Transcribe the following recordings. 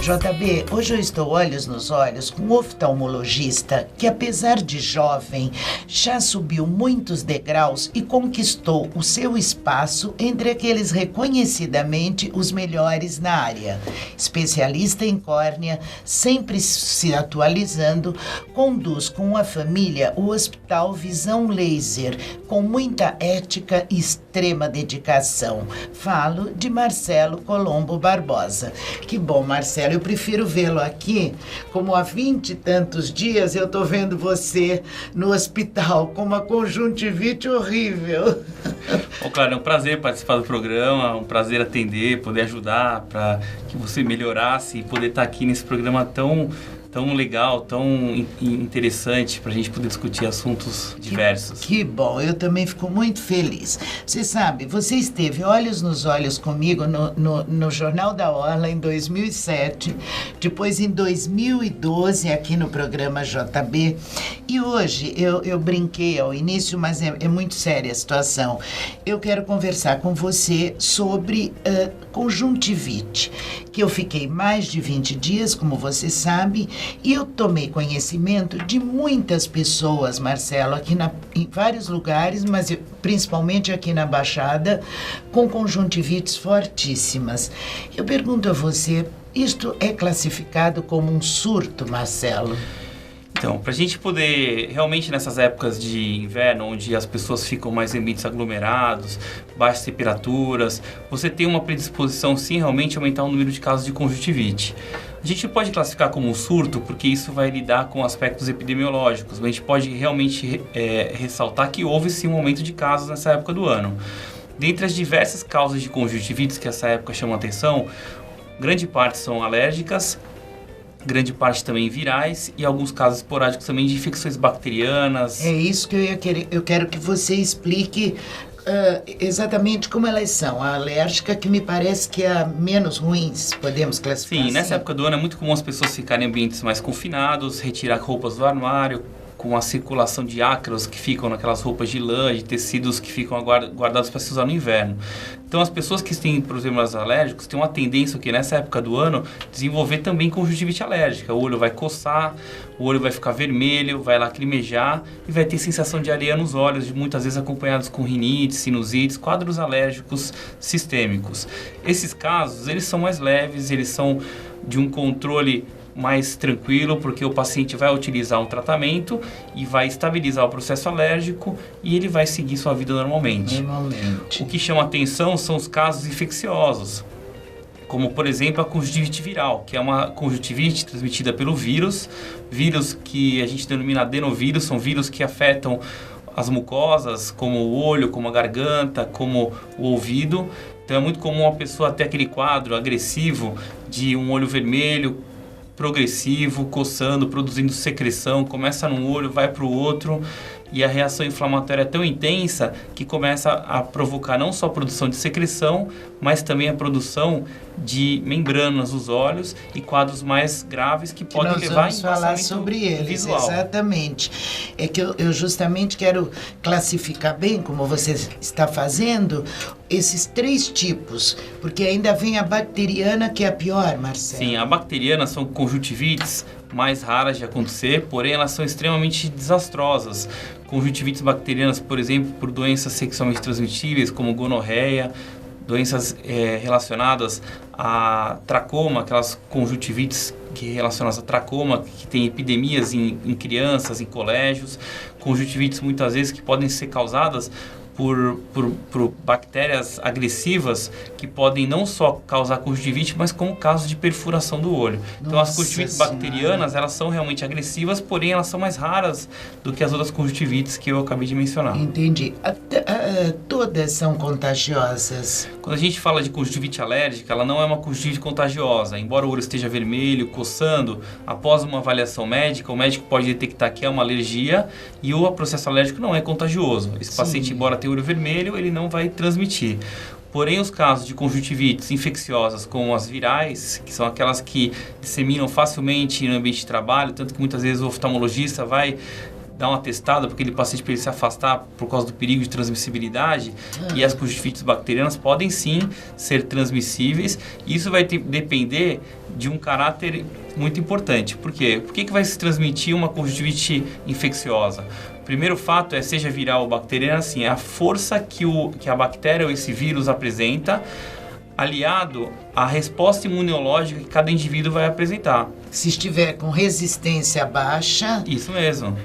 JB, hoje eu estou olhos nos olhos com um oftalmologista que, apesar de jovem, já subiu muitos degraus e conquistou o seu espaço entre aqueles reconhecidamente os melhores na área. Especialista em córnea, sempre se atualizando, conduz com a família o Hospital Visão Laser, com muita ética e extrema dedicação. Falo de Marcelo Colombo Barbosa. Que bom, Marcelo, eu prefiro vê-lo aqui, como há 20 e tantos dias eu estou vendo você no hospital com uma conjuntivite horrível. Bom, claro, é um prazer participar do programa, um prazer atender, poder ajudar para que você melhorasse e poder estar aqui nesse programa tão legal, tão interessante para a gente poder discutir assuntos diversos. Que bom, eu também fico muito feliz. Você sabe, você esteve olhos nos olhos comigo no Jornal da Orla em 2007, depois em 2012 aqui no programa JB, e hoje eu brinquei ao início, mas é muito séria a situação. Eu quero conversar com você sobre conjuntivite, que eu fiquei mais de 20 dias, como você sabe, e eu tomei conhecimento de muitas pessoas, Marcelo, aqui em vários lugares, mas principalmente aqui na Baixada, com conjuntivites fortíssimas. Eu pergunto a você, isto é classificado como um surto, Marcelo? Então, para a gente poder, realmente nessas épocas de inverno, onde as pessoas ficam mais em ambientes aglomerados, baixas temperaturas, você tem uma predisposição, sim, realmente a aumentar o número de casos de conjuntivite. A gente pode classificar como um surto, porque isso vai lidar com aspectos epidemiológicos, mas a gente pode realmente ressaltar que houve, sim, um aumento de casos nessa época do ano. Dentre as diversas causas de conjuntivites que essa época chamam a atenção, grande parte são alérgicas, grande parte também virais e alguns casos esporádicos também de infecções bacterianas. É isso que eu ia querer. Eu quero que você explique exatamente como elas são. A alérgica, que me parece que é a menos ruins, podemos classificar. Sim, nessa época do ano é muito comum as pessoas ficarem em ambientes mais confinados, retirar roupas do armário, com a circulação de ácaros que ficam naquelas roupas de lã, de tecidos que ficam guardados para se usar no inverno. Então, as pessoas que têm problemas alérgicos têm uma tendência, que nessa época do ano, desenvolver também conjuntivite alérgica. O olho vai coçar, o olho vai ficar vermelho, vai lacrimejar e vai ter sensação de areia nos olhos, muitas vezes acompanhados com rinite, sinusites, quadros alérgicos sistêmicos. Esses casos, eles são mais leves, eles são de um controle mais tranquilo, porque o paciente vai utilizar um tratamento e vai estabilizar o processo alérgico e ele vai seguir sua vida normalmente. O que chama atenção são os casos infecciosos, como por exemplo a conjuntivite viral, que é uma conjuntivite transmitida pelo vírus que a gente denomina adenovírus, são vírus que afetam as mucosas, como o olho, como a garganta, como o ouvido. Então é muito comum uma pessoa ter aquele quadro agressivo de um olho vermelho, progressivo, coçando, produzindo secreção, começa num olho, vai para o outro, e a reação inflamatória é tão intensa que começa a provocar não só a produção de secreção, mas também a produção de membranas nos olhos e quadros mais graves que podem levar a nós vamos falar sobre eles, visual. Exatamente. É que eu justamente quero classificar bem, como você está fazendo, esses 3 tipos, porque ainda vem a bacteriana, que é a pior, Marcelo. Sim, a bacteriana são conjuntivites mais raras de acontecer, porém elas são extremamente desastrosas. Conjuntivites bacterianas, por exemplo, por doenças sexualmente transmissíveis, como gonorreia, doenças relacionadas a tracoma, aquelas conjuntivites relacionadas a tracoma, que tem epidemias em crianças, em colégios, conjuntivites muitas vezes que podem ser causadas por bactérias agressivas que podem não só causar conjuntivite, mas como casos de perfuração do olho. Então as conjuntivites bacterianas, elas são realmente agressivas, porém elas são mais raras do que as outras conjuntivites que eu acabei de mencionar. Entendi. Todas são contagiosas? Quando a gente fala de conjuntivite alérgica, ela não é uma conjuntivite contagiosa. Embora o olho esteja vermelho, coçando, após uma avaliação médica, o médico pode detectar que é uma alergia e o processo alérgico não é contagioso. Esse paciente, embora tenha olho vermelho, ele não vai transmitir. Porém, os casos de conjuntivites infecciosas, como as virais, que são aquelas que disseminam facilmente no ambiente de trabalho, tanto que muitas vezes o oftalmologista vai dar uma testada para aquele paciente para ele se afastar por causa do perigo de transmissibilidade, e as conjuntivites bacterianas podem sim ser transmissíveis. Isso vai depender de um caráter muito importante. Por quê? Por que vai se transmitir uma conjuntivite infecciosa? O primeiro fato seja viral ou bacteriana, assim, é a força que a bactéria ou esse vírus apresenta, aliado à resposta imunológica que cada indivíduo vai apresentar. Se estiver com resistência baixa... Isso mesmo.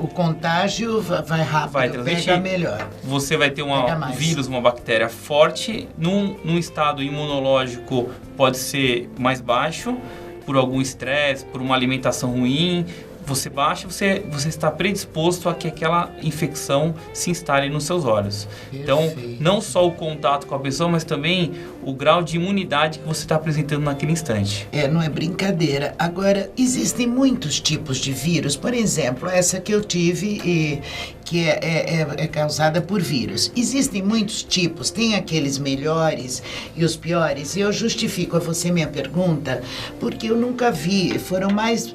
O contágio vai rápido, vai transmitir. Pega melhor. Você vai ter um vírus, uma bactéria forte, num estado imunológico pode ser mais baixo, por algum estresse, por uma alimentação ruim. Você baixa, você está predisposto a que aquela infecção se instale nos seus olhos. Perfeito. Então, não só o contato com a pessoa, mas também o grau de imunidade que você está apresentando naquele instante. Não é brincadeira. Agora, existem muitos tipos de vírus. Por exemplo, essa que eu tive, que é causada por vírus. Existem muitos tipos, tem aqueles melhores e os piores. E eu justifico a você minha pergunta, porque eu nunca vi,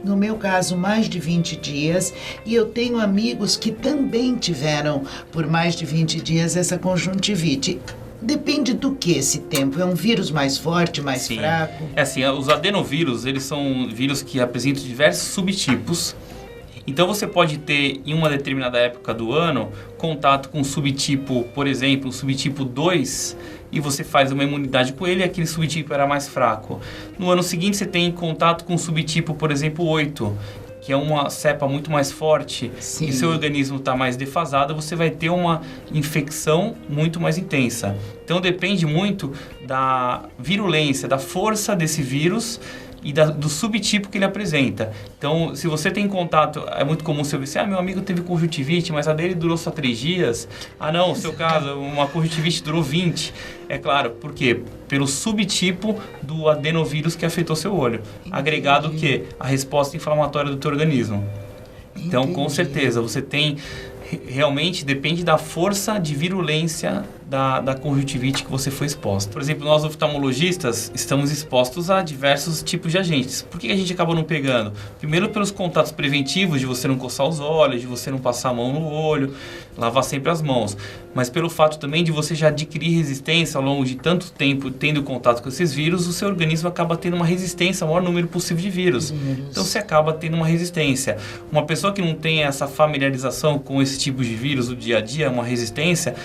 no meu caso, mais de 20 dias, e eu tenho amigos que também tiveram por mais de 20 dias essa conjuntivite. Depende do que esse tempo? É um vírus mais forte, mais fraco? Os adenovírus, eles são vírus que apresentam diversos subtipos. Então você pode ter, em uma determinada época do ano, contato com um subtipo, por exemplo, o subtipo 2, e você faz uma imunidade com ele e aquele subtipo era mais fraco. No ano seguinte você tem contato com o subtipo, por exemplo, 8, que é uma cepa muito mais forte. Sim. E seu organismo está mais defasado, você vai ter uma infecção muito mais intensa. Então depende muito da virulência, da força desse vírus e do subtipo que ele apresenta. Então, se você tem contato, é muito comum você ver, meu amigo teve conjuntivite, mas a dele durou só 3 dias. Não, no seu caso, uma conjuntivite durou 20. É claro, por quê? Pelo subtipo do adenovírus que afetou seu olho. Entendi. Agregado o quê? A resposta inflamatória do teu organismo. Entendi. Então, com certeza, você tem... Realmente depende da força de virulência da conjuntivite que você foi exposto. Por exemplo, nós oftalmologistas estamos expostos a diversos tipos de agentes. Por que a gente acabou não pegando? Primeiro pelos contatos preventivos, de você não coçar os olhos, de você não passar a mão no olho, lavar sempre as mãos. Mas pelo fato também de você já adquirir resistência ao longo de tanto tempo tendo contato com esses vírus, o seu organismo acaba tendo uma resistência ao maior número possível de vírus. Então você acaba tendo uma resistência. Uma pessoa que não tem essa familiarização com esse tipo de vírus do dia a dia, uma resistência,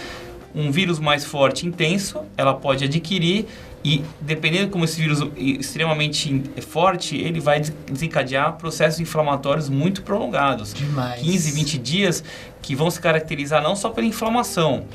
um vírus mais forte e intenso, ela pode adquirir e, dependendo de como esse vírus é extremamente forte, ele vai desencadear processos inflamatórios muito prolongados. Demais. 15, 20 dias, que vão se caracterizar não só pela inflamação,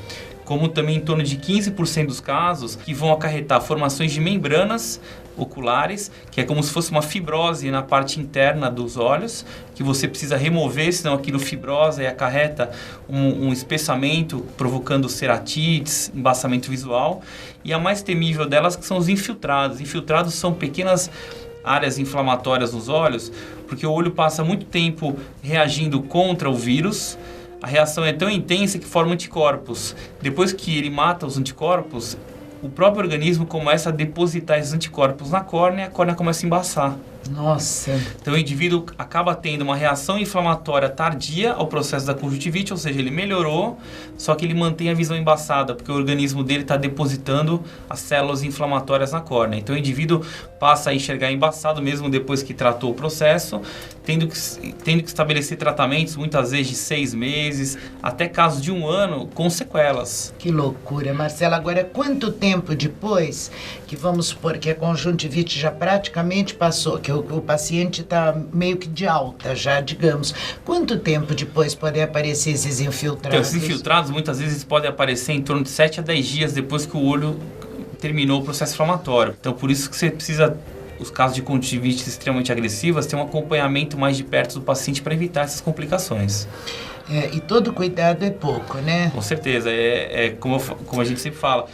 como também em torno de 15% dos casos, que vão acarretar formações de membranas oculares, que é como se fosse uma fibrose na parte interna dos olhos, que você precisa remover, senão aquilo fibrosa e acarreta um espessamento, provocando ceratites, embaçamento visual. E a mais temível delas que são os infiltrados. Infiltrados são pequenas áreas inflamatórias nos olhos, porque o olho passa muito tempo reagindo contra o vírus. A reação é tão intensa que forma anticorpos. Depois que ele mata os anticorpos, o próprio organismo começa a depositar esses anticorpos na córnea e a córnea começa a embaçar. Nossa! Então o indivíduo acaba tendo uma reação inflamatória tardia ao processo da conjuntivite, ou seja, ele melhorou, só que ele mantém a visão embaçada, porque o organismo dele está depositando as células inflamatórias na córnea. Então o indivíduo passa a enxergar embaçado mesmo depois que tratou o processo, tendo que estabelecer tratamentos muitas vezes de 6 meses, até casos de 1 ano, com sequelas. Que loucura, Marcela. Agora, quanto tempo depois, que vamos supor que a conjuntivite já praticamente passou, que o paciente está meio que de alta já, digamos, quanto tempo depois podem aparecer esses infiltrados? Então, esses infiltrados muitas vezes podem aparecer em torno de 7 a 10 dias depois que o olho terminou o processo inflamatório. Então, por isso que você precisa, os casos de conjuntivite extremamente agressivas, ter um acompanhamento mais de perto do paciente para evitar essas complicações. E todo cuidado é pouco, né? Com certeza, como a gente sempre fala,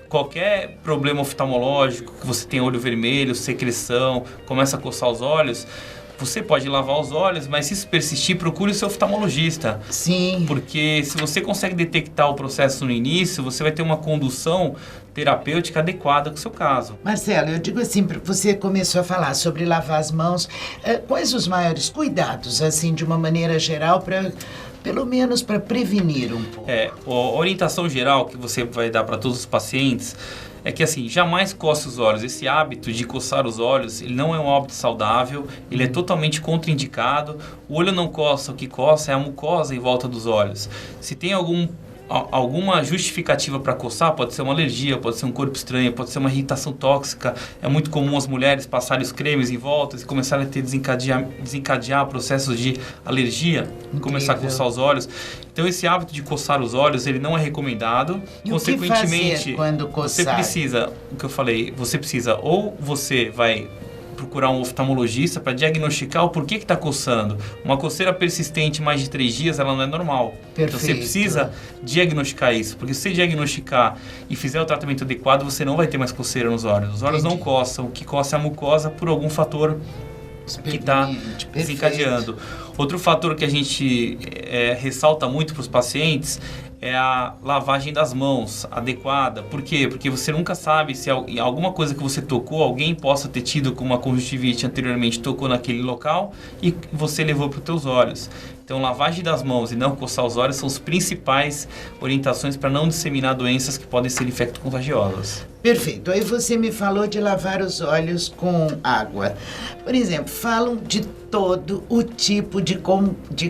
qualquer problema oftalmológico, que você tem olho vermelho, secreção, começa a coçar os olhos, você pode lavar os olhos, mas se isso persistir, procure o seu oftalmologista. Sim. Porque se você consegue detectar o processo no início, você vai ter uma condução terapêutica adequada com o seu caso. Marcelo, eu digo assim, você começou a falar sobre lavar as mãos. Quais os maiores cuidados, assim, de uma maneira geral, pelo menos para prevenir um pouco? A orientação geral que você vai dar para todos os pacientes é que, assim, jamais coce os olhos. Esse hábito de coçar os olhos, ele não é um hábito saudável, ele é totalmente contraindicado. O olho não coça, o que coça é a mucosa em volta dos olhos. Se tem alguma justificativa para coçar, pode ser uma alergia, pode ser um corpo estranho, pode ser uma irritação tóxica. É muito comum as mulheres passarem os cremes em volta e começarem a desencadear processos de alergia, começar a coçar os olhos. Então esse hábito de coçar os olhos, ele não é recomendado. E consequentemente, o que fazer quando coçar? Você precisa, o que eu falei, você precisa ou você vai procurar um oftalmologista para diagnosticar o porquê que está coçando. Uma coceira persistente mais de 3 dias, ela não é normal. Perfeito. Então você precisa diagnosticar isso, porque se você diagnosticar e fizer o tratamento adequado, você não vai ter mais coceira nos olhos. Os olhos não coçam, o que coça é a mucosa por algum fator que está desencadeando. Outro fator que a gente ressalta muito para os pacientes é a lavagem das mãos adequada. Por quê? Porque você nunca sabe se alguma coisa que você tocou, alguém possa ter tido com uma conjuntivite anteriormente, tocou naquele local e você levou para os teus olhos. Então, lavagem das mãos e não coçar os olhos são as principais orientações para não disseminar doenças que podem ser infecto-contagiosas. Perfeito. Aí você me falou de lavar os olhos com água. Por exemplo, falam de todo o tipo de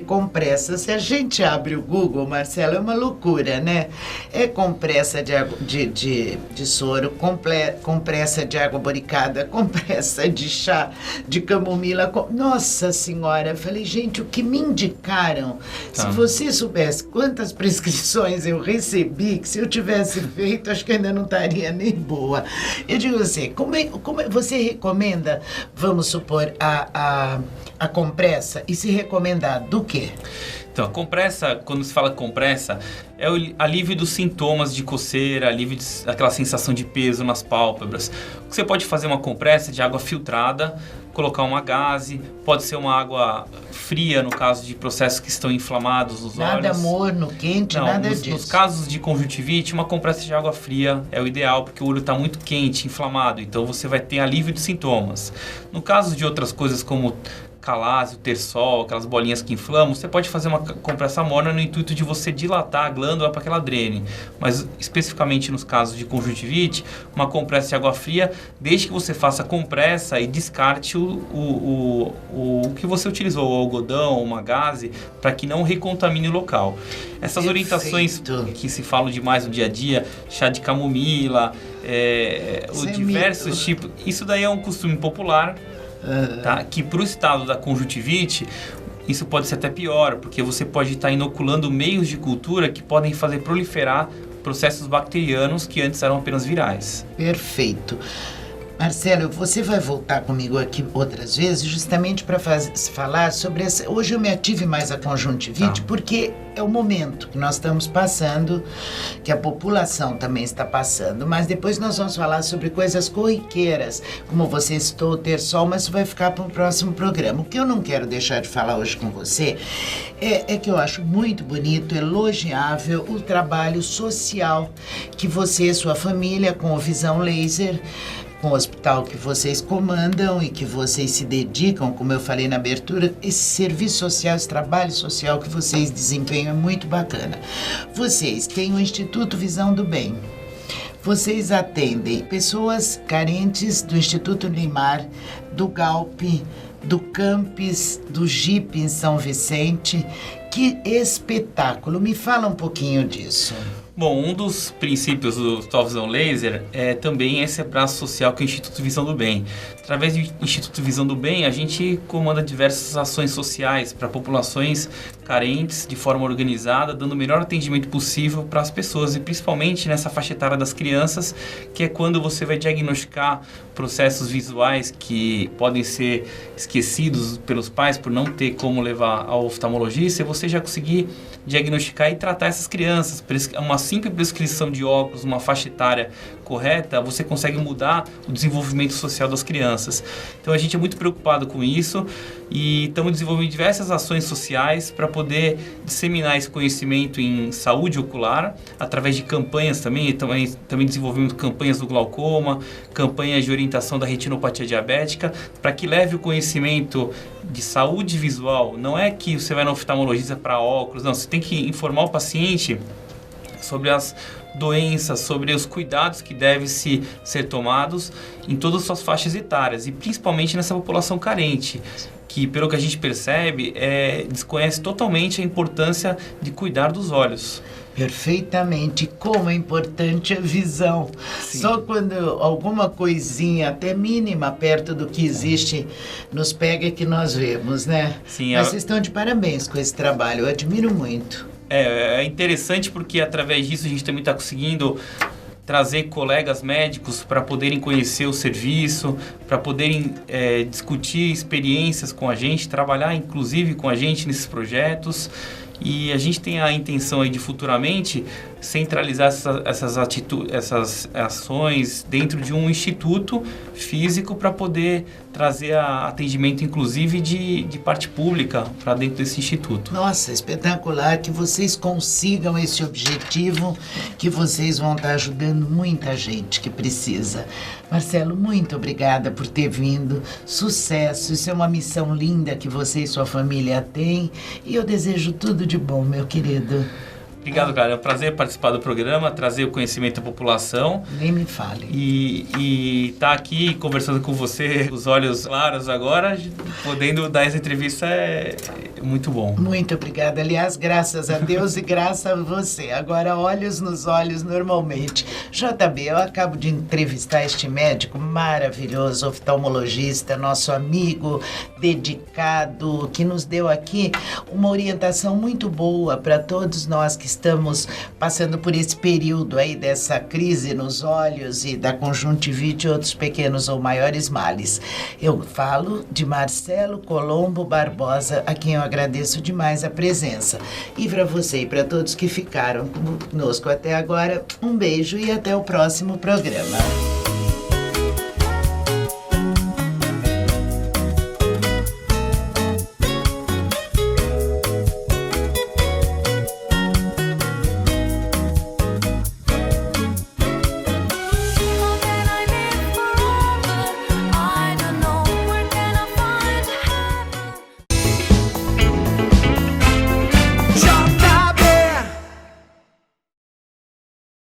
compressa. Se a gente abre o Google, Marcelo, é uma loucura, né? É compressa de soro, compressa de água boricada, compressa de chá, de camomila. Nossa Senhora! Eu falei, gente, o que me indicaram? Se você soubesse quantas prescrições eu recebi, que se eu tivesse feito, acho que ainda não estaria nem boa. Eu digo assim, como você recomenda, vamos supor, a compressa, e se recomendar do quê? Então, a compressa, quando se fala compressa, é o alívio dos sintomas de coceira, alívio daquela sensação de peso nas pálpebras. O que você pode fazer uma compressa de água filtrada, colocar uma gaze, pode ser uma água fria no caso de processos que estão inflamados nos olhos. Nada morno, quente, nada disso. Nos casos de conjuntivite, uma compressa de água fria é o ideal, porque o olho está muito quente, inflamado, então você vai ter alívio dos sintomas. No caso de outras coisas como calásio, tersol, aquelas bolinhas que inflamam, você pode fazer uma compressa morna no intuito de você dilatar a glândula para que ela drene. Mas especificamente nos casos de conjuntivite, uma compressa de água fria, desde que você faça a compressa e descarte o que você utilizou, o algodão, uma gaze, para que não recontamine o local. Essas orientações que se falam demais no dia a dia, chá de camomila, diversos tipos, isso daí é um costume popular. Tá? Que para o estado da conjuntivite isso pode ser até pior, porque você pode estar inoculando meios de cultura que podem fazer proliferar processos bacterianos que antes eram apenas virais. Perfeito. Marcelo, você vai voltar comigo aqui outras vezes justamente para falar sobre essa... Hoje eu me ative mais a conjuntivite porque é o momento que nós estamos passando, que a população também está passando, mas depois nós vamos falar sobre coisas corriqueiras, como você citou o tersol, mas isso vai ficar para um próximo programa. O que eu não quero deixar de falar hoje com você é que eu acho muito bonito, elogiável o trabalho social que você e sua família, com o Visão Laser, com o hospital que vocês comandam e que vocês se dedicam, como eu falei na abertura, esse serviço social, esse trabalho social que vocês desempenham é muito bacana. Vocês têm o Instituto Visão do Bem. Vocês atendem pessoas carentes do Instituto Neymar, do Galp, do Campes, do GIP em São Vicente. Que espetáculo! Me fala um pouquinho disso. Bom, um dos princípios do Hospital Visão Laser é também esse braço social que é o Instituto Visão do Bem. Através do Instituto Visão do Bem, a gente comanda diversas ações sociais para populações carentes, de forma organizada, dando o melhor atendimento possível para as pessoas e principalmente nessa faixa etária das crianças, que é quando você vai diagnosticar processos visuais que podem ser esquecidos pelos pais por não ter como levar ao oftalmologista, e você já conseguir diagnosticar e tratar essas crianças. Por isso é uma simples prescrição de óculos, uma faixa etária correta, você consegue mudar o desenvolvimento social das crianças. Então a gente é muito preocupado com isso e estamos desenvolvendo diversas ações sociais para poder disseminar esse conhecimento em saúde ocular, através de campanhas também desenvolvendo campanhas do glaucoma, campanhas de orientação da retinopatia diabética, para que leve o conhecimento de saúde visual. Não é que você vai no oftalmologista para óculos, não, você tem que informar o paciente sobre as doenças, sobre os cuidados que devem ser tomados em todas as suas faixas etárias e principalmente nessa população carente, que pelo que a gente percebe desconhece totalmente a importância de cuidar dos olhos. Perfeitamente, como é importante a visão. Sim. Só quando alguma coisinha, até mínima, perto do que existe, nos pega que nós vemos, né? Sim, mas vocês estão de parabéns com esse trabalho, eu admiro muito. É interessante porque através disso a gente também está conseguindo trazer colegas médicos para poderem conhecer o serviço, para poderem discutir experiências com a gente, trabalhar inclusive com a gente nesses projetos. E a gente tem a intenção aí de futuramente centralizar essas ações dentro de um instituto físico para poder trazer atendimento inclusive de parte pública para dentro desse instituto. Nossa, espetacular, que vocês consigam esse objetivo, que vocês vão estar ajudando muita gente que precisa. Marcelo, muito obrigada por ter vindo, sucesso, isso é uma missão linda que você e sua família têm e eu desejo tudo de bom, meu querido. Obrigado, cara. É um prazer participar do programa, trazer o conhecimento à população. Nem me fale. E estar aqui conversando com você, os olhos claros agora, podendo dar essa entrevista é muito bom. Muito obrigada. Aliás, graças a Deus e graças a você. Agora, olhos nos olhos normalmente. JB, eu acabo de entrevistar este médico maravilhoso, oftalmologista, nosso amigo, dedicado, que nos deu aqui uma orientação muito boa para todos nós que estamos passando por esse período aí dessa crise nos olhos e da conjuntivite e outros pequenos ou maiores males. Eu falo de Marcelo Colombo Barbosa, a quem eu agradeço demais a presença. E para você e para todos que ficaram conosco até agora, um beijo e até o próximo programa.